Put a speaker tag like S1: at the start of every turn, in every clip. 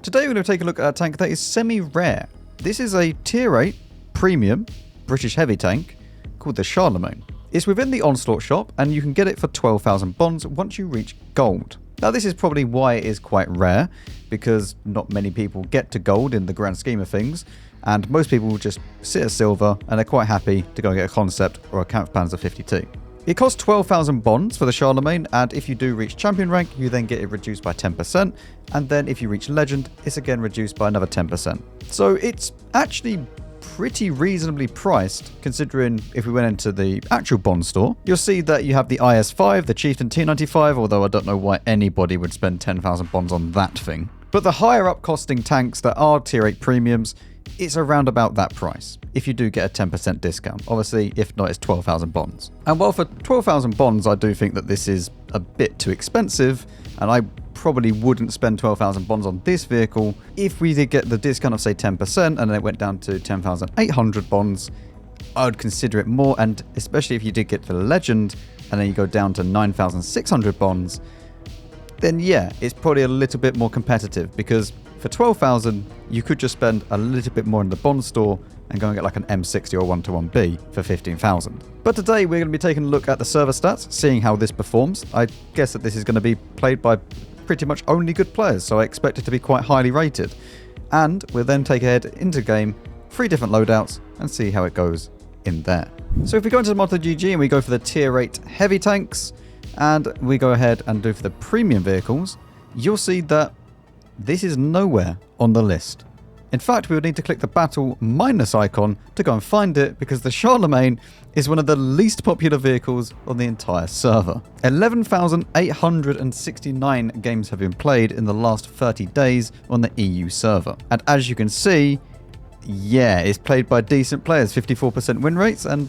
S1: Today we're going to take a look at a tank that is semi-rare. This is a tier 8 premium British heavy tank called the Charlemagne. It's within the Onslaught shop and you can get it for 12,000 bonds once you reach gold. Now this is probably why it is quite rare, because not many people get to gold in the grand scheme of things, and most people just sit at silver and they're quite happy to go and get a concept or a Kampfpanzer 52. It costs 12,000 bonds for the Charlemagne, and if you do reach champion rank, you then get it reduced by 10%, and then if you reach legend, it's again reduced by another 10%. So it's actually pretty reasonably priced, considering if we went into the actual bond store, you'll see that you have the IS-5, the Chieftain T95, although I don't know why anybody would spend 10,000 bonds on that thing. But the higher up costing tanks that are tier 8 premiums, it's around about that price, if you do get a 10% discount. Obviously, if not, it's 12,000 bonds. And while for 12,000 bonds, I do think that this is a bit too expensive, and I probably wouldn't spend 12,000 bonds on this vehicle. If we did get the discount of say 10% and then it went down to 10,800 bonds, I would consider it more, and especially if you did get to the legend and then you go down to 9,600 bonds, then yeah, it's probably a little bit more competitive, because for 12,000 you could just spend a little bit more in the bond store and go and get like an M60 or 121B for 15,000. But today we're going to be taking a look at the server stats, seeing how this performs. I guess that this is going to be played by pretty much only good players, so I expect it to be quite highly rated. And we'll then take ahead into game 3 different loadouts and see how it goes in there. So if we go into the MotoGG and we go for the tier 8 heavy tanks, and we go ahead and do for the premium vehicles, you'll see that this is nowhere on the list. In fact, we would need to click the battle minus icon to go and find it, because the Charlemagne is one of the least popular vehicles on the entire server. 11,869 games have been played in the last 30 days on the EU server. And as you can see, yeah, it's played by decent players, 54% win rates and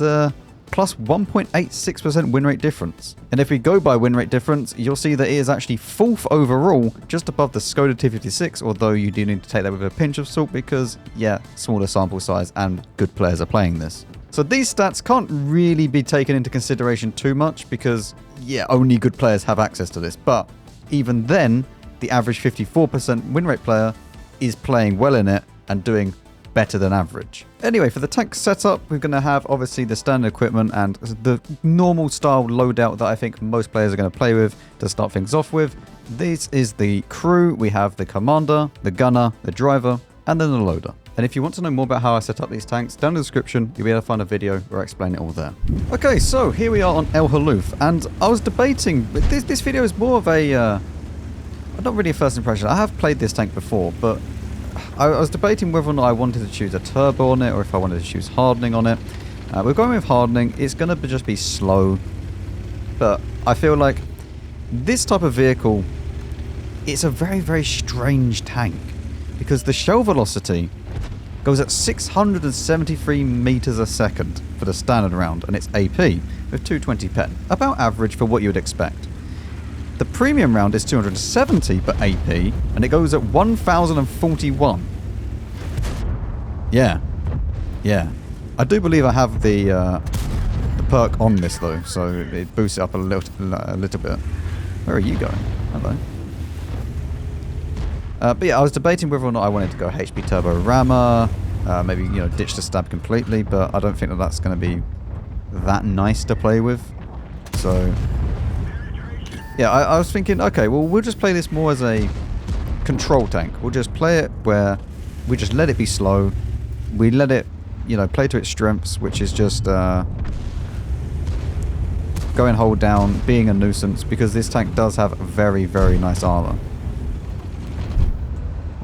S1: plus 1.86% win rate difference. And if we go by win rate difference, you'll see that it is actually 4th overall, just above the Skoda T56, although you do need to take that with a pinch of salt because, yeah, smaller sample size and good players are playing this. So these stats can't really be taken into consideration too much because, yeah, only good players have access to this. But even then, the average 54% win rate player is playing well in it and doing better than average. Anyway, for the tank setup, we're going to have obviously the standard equipment and the normal style loadout that I think most players are going to play with to start things off with. This is the crew. We have the commander, the gunner, the driver, and then the loader. And if you want to know more about how I set up these tanks, down in the description, you'll be able to find a video where I explain it all there. Okay, so here we are on El Halluf, and I was debating, this video is more of a, not really a first impression. I have played this tank before, but I was debating whether or not I wanted to choose a turbo on it or if I wanted to choose hardening on it. We're going with hardening. It's going to just be slow, but I feel like this type of vehicle, it's a very, very strange tank, because the shell velocity goes at 673 meters a second for the standard round, and it's AP with 220 pen, about average for what you would expect. The premium round is 270 but AP, and it goes at 1041. Yeah. I do believe I have the perk on this though, so it boosts it up a little bit. Where are you going? Hello. But yeah, I was debating whether or not I wanted to go HP Turbo Rammer, maybe, you know, ditch the stab completely, but I don't think that that's going to be that nice to play with. So yeah, I was thinking, okay, well, we'll just play this more as a control tank. We'll just play it where we just let it be slow. We let it, you know, play to its strengths, which is just go and hold down, being a nuisance, because this tank does have very, very nice armor.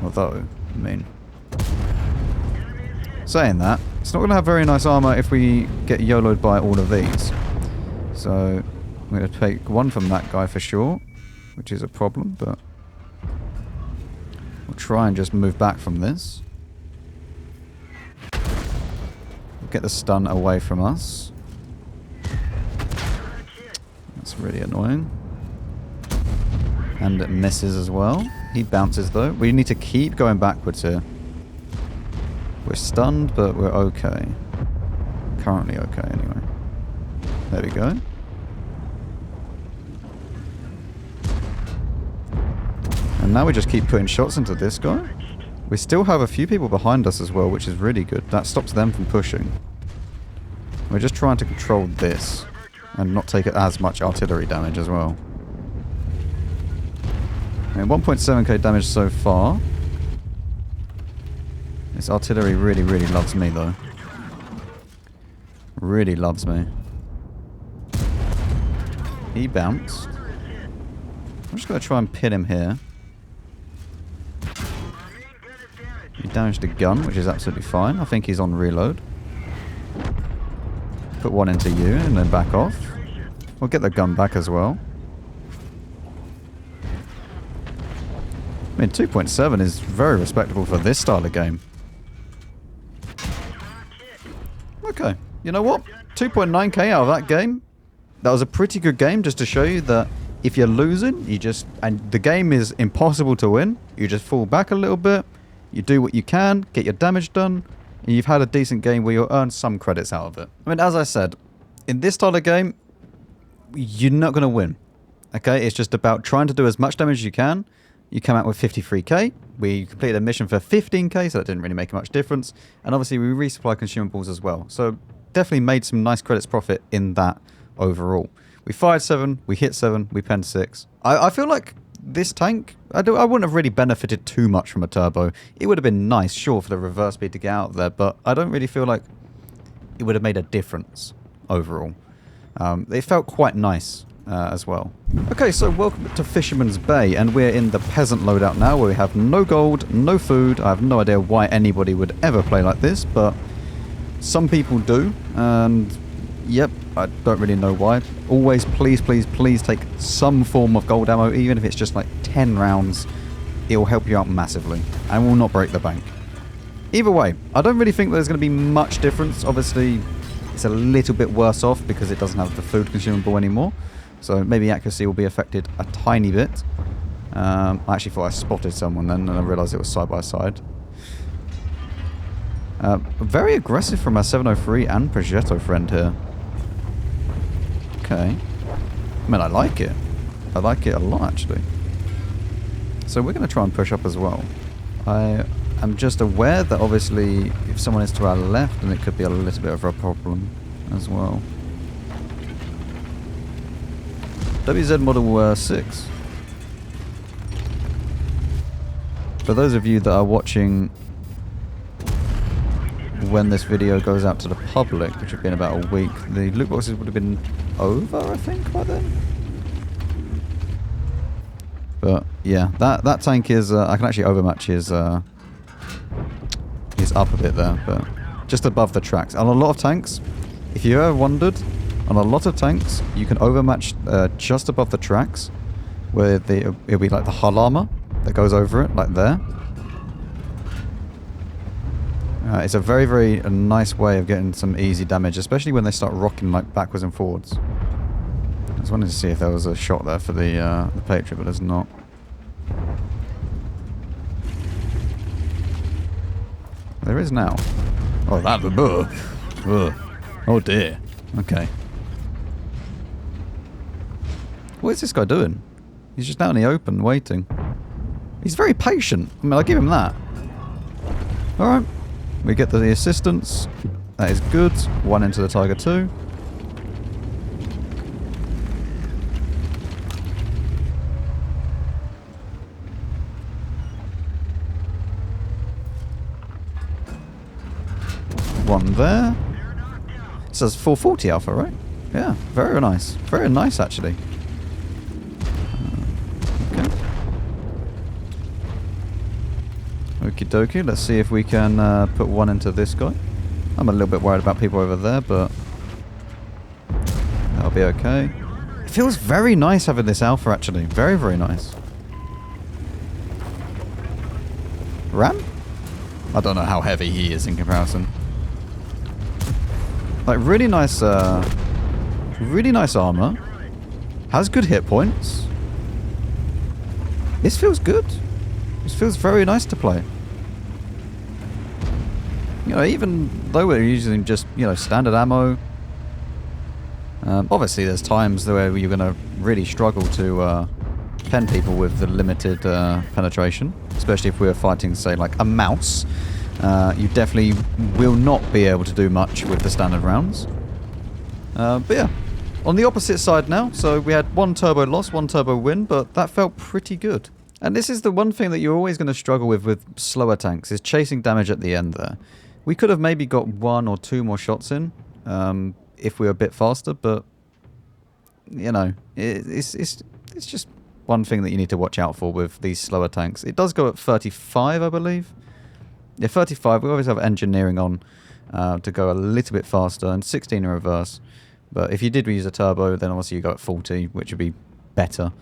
S1: Although, I mean, saying that, it's not going to have very nice armor if we get YOLO'd by all of these. So I'm going to take one from that guy for sure, which is a problem, but we'll try and just move back from this. We'll get the stun away from us. That's really annoying. And it misses as well. He bounces though. We need to keep going backwards here. We're stunned, but we're okay. Currently okay anyway. There we go. And now we just keep putting shots into this guy. We still have a few people behind us as well, which is really good. That stops them from pushing. We're just trying to control this and not take as much artillery damage as well. I mean, 1.7k damage so far. This artillery really, really loves me though. Really loves me. He bounced. I'm just going to try and pin him here. He damaged a gun, which is absolutely fine. I think he's on reload. Put one into you and then back off. We'll get the gun back as well. I mean, 2.7 is very respectable for this style of game. Okay, you know what? 2.9k out of that game. That was a pretty good game, just to show you that if you're losing, you just... And the game is impossible to win. You just fall back a little bit. You do what you can, get your damage done, and you've had a decent game where you'll earn some credits out of it. I mean, as I said, in this style of game, you're not going to win. Okay, it's just about trying to do as much damage as you can. You come out with 53k. We completed a mission for 15k, so that didn't really make much difference. And obviously, we resupply consumables as well. So definitely made some nice credits profit in that overall. We fired 7, we hit 7, we penned 6. I feel like this tank, I wouldn't have really benefited too much from a turbo. It would have been nice, sure, for the reverse speed to get out there, but I don't really feel like it would have made a difference overall. It felt quite nice as well. Okay, so welcome to Fisherman's Bay, and we're in the Peasant loadout now, where we have no gold, no food. I have no idea why anybody would ever play like this, but some people do, and yep, I don't really know why. Always, please, please, please take some form of gold ammo, even if it's just like 10 rounds. It will help you out massively and will not break the bank. Either way, I don't really think there's going to be much difference. Obviously, it's a little bit worse off because it doesn't have the food consumable anymore. So maybe accuracy will be affected a tiny bit. I actually thought I spotted someone then, and I realised it was side by side. Very aggressive from our 703 and Progetto friend here. Okay. I mean, I like it. I like it a lot, actually. So we're going to try and push up as well. I am just aware that obviously if someone is to our left, then it could be a little bit of a problem as well. WZ Model 6. For those of you that are watching when this video goes out to the public, which would be in about a week, the loot boxes would have been over, I think, by then. But yeah, that tank is I can actually overmatch his up a bit there, but just above the tracks. On a lot of tanks, if you ever wondered, on a lot of tanks you can overmatch just above the tracks, where it'll be like the hull armor that goes over it, like there. It's a very, very nice way of getting some easy damage, especially when they start rocking like backwards and forwards. I just wanted to see if there was a shot there for the Patriot, but there's not. There is now. Oh, that. Oh dear. Okay. What is this guy doing? He's just out in the open, waiting. He's very patient. I mean, I'll give him that. Alright. We get the assistance. That is good. One into the Tiger 2. One there. It says 440 alpha, right? Yeah, very nice. Very nice, actually. Okay. Okie dokie, let's see if we can put one into this guy. I'm a little bit worried about people over there, but that'll be okay. It feels very nice having this alpha, actually. Very, very nice. Ram? I don't know how heavy he is in comparison. Like, really nice armor. Has good hit points. This feels good. This feels very nice to play. You know, even though we're using just, you know, standard ammo. Obviously, there's times where you're going to really struggle to pen people with the limited penetration, especially if we're fighting, say, like a mouse. You definitely will not be able to do much with the standard rounds. But yeah, on the opposite side now, so we had 1 turbo loss, 1 turbo win, but that felt pretty good. And this is the one thing that you're always going to struggle with slower tanks, is chasing damage at the end there. We could have maybe got 1 or 2 more shots in if we were a bit faster, but you know, it's just one thing that you need to watch out for with these slower tanks. It does go at 35, I believe. Yeah, 35. We always have engineering on to go a little bit faster, and 16 in reverse. But if you did use a turbo, then obviously you go at 40, which would be better.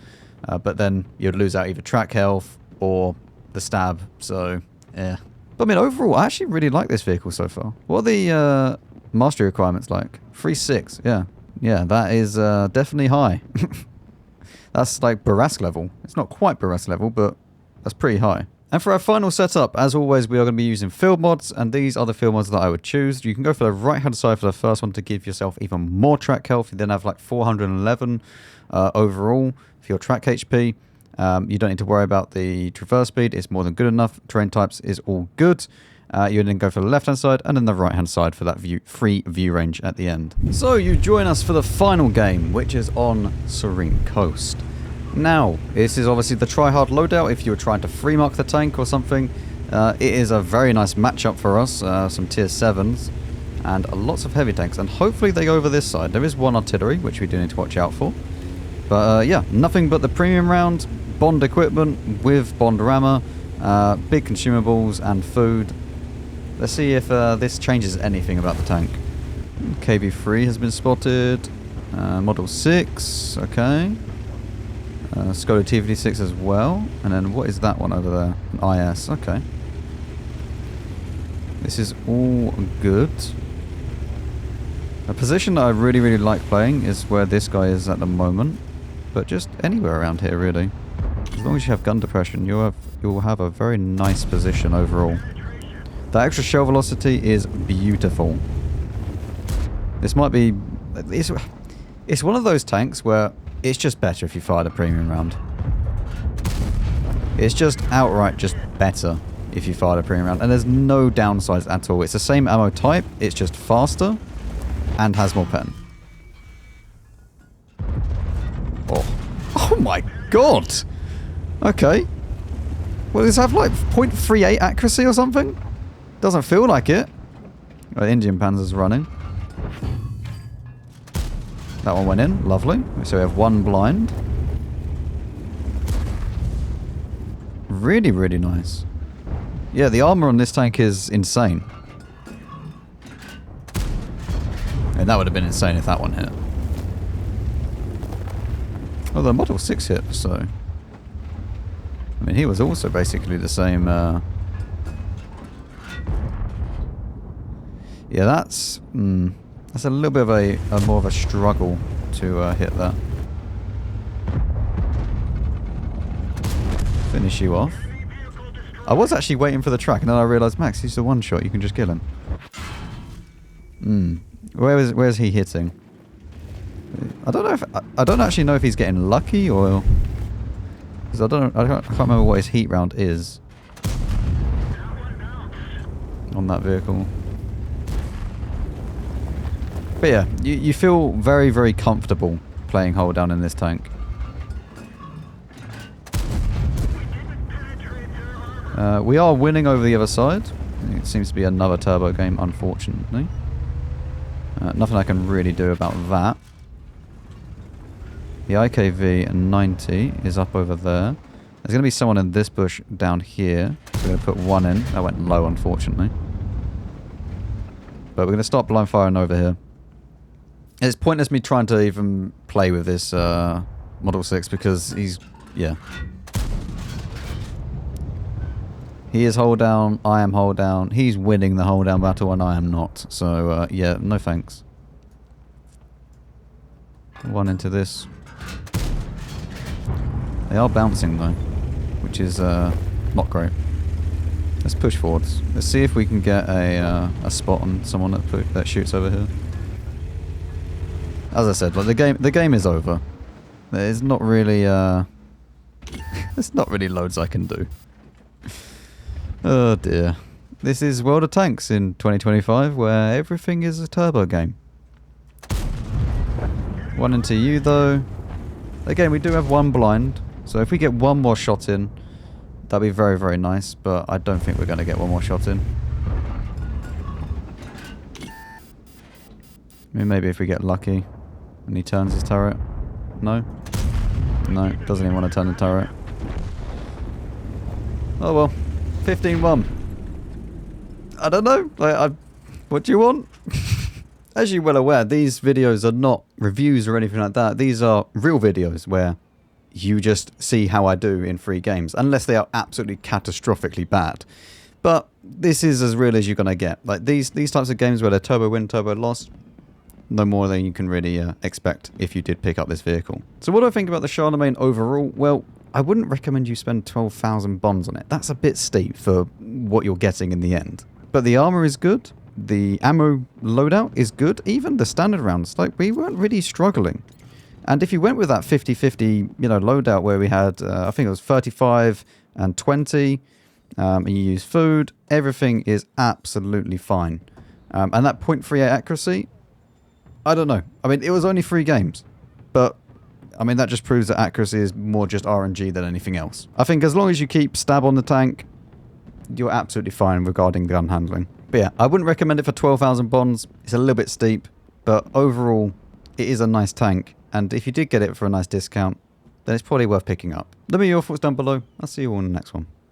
S1: But then you'd lose out either track health or the stab. So, yeah. But I mean, overall, I actually really like this vehicle so far. What are the mastery requirements like? 3.6, yeah. Yeah, that is definitely high. That's like Barrask level. It's not quite Barrask level, but that's pretty high. And for our final setup, as always, we are going to be using field mods, and these are the field mods that I would choose. You can go for the right-hand side for the first one to give yourself even more track health. You then have like 411 overall for your track HP. You don't need to worry about the traverse speed. It's more than good enough. Terrain types is all good. You then go for the left-hand side and then the right-hand side for that free view range at the end. So you join us for the final game, which is on Serene Coast. Now, this is obviously the try-hard loadout if you were trying to free mark the tank or something. It is a very nice matchup for us, some tier 7s and lots of heavy tanks, and hopefully they go over this side. There is 1 artillery, which we do need to watch out for. But yeah, nothing but the premium round, bond equipment with bond rammer, big consumables and food. Let's see if this changes anything about the tank. KB3 has been spotted. Model 6, okay. Skoda TVD6 as well. And then what is that one over there? An IS, okay. This is all good. A position that I really, really like playing is where this guy is at the moment. But just anywhere around here, really. As long as you have gun depression, you'll have a very nice position overall. That extra shell velocity is beautiful. This might be... It's one of those tanks where it's just better if you fire the premium round. It's just outright just better if you fire the premium round. And there's no downsides at all. It's the same ammo type. It's just faster and has more pen. Oh my god! Okay. Well, does it have like 0.38 accuracy or something? Doesn't feel like it. The Indian Panzer's running. That one went in. Lovely. So we have 1 blind. Really, really nice. Yeah, the armor on this tank is insane. And that would have been insane if that one hit. Well, the Model 6 hit, so... I mean, he was also basically the same... Yeah, that's a little bit of a more of a struggle to hit that. Finish you off. I was actually waiting for the track, and then I realised, Max, he's the one shot. You can just kill him. Where's he hitting? I don't actually know if he's getting lucky or because I can't remember what his heat round is on that vehicle. But yeah, you feel very, very comfortable playing hold down in this tank. We are winning over the other side. It seems to be another turbo game, unfortunately. Nothing I can really do about that. The IKV 90 is up over there. There's going to be someone in this bush down here. We're going to put 1 in. That went low, unfortunately. But we're going to start blind firing over here. It's pointless me trying to even play with this Model 6 because he's... yeah. He is hold down, I am hold down. He's winning the hold down battle and I am not. So, yeah, no thanks. 1 into this. They are bouncing though, which is not great. Let's push forwards. Let's see if we can get a spot on someone that shoots over here. As I said, like the game is over. There's not really There's not really loads I can do. Oh dear. This is World of Tanks in 2025, where everything is a turbo game. One into you though. Again, we do have one blind, so if we get one more shot in, that'd be very, very nice, but I don't think we're going to get one more shot in. I mean, maybe if we get lucky and he turns his turret. No? No, doesn't even want to turn the turret. Oh well. 15-1. I don't know. What do you want? As you're well aware, these videos are not reviews or anything like that. These are real videos where you just see how I do in free games, unless they are absolutely catastrophically bad. But this is as real as you're going to get. Like these types of games where they're turbo win, turbo loss, no more than you can really expect if you did pick up this vehicle. So what do I think about the Charlemagne overall? Well, I wouldn't recommend you spend 12,000 bonds on it. That's a bit steep for what you're getting in the end. But the armor is good. The ammo loadout is good. Even the standard rounds, like we weren't really struggling. And if you went with that 50-50, loadout where we had, I think it was 35 and 20, and you use food, everything is absolutely fine. And that .38 accuracy, I don't know. I mean, it was only 3 games, but I mean, that just proves that accuracy is more just RNG than anything else. I think as long as you keep stab on the tank, you're absolutely fine regarding gun handling. But yeah, I wouldn't recommend it for 12,000 bonds. It's a little bit steep, but overall, it is a nice tank. And if you did get it for a nice discount, then it's probably worth picking up. Let me know your thoughts down below. I'll see you all in the next one.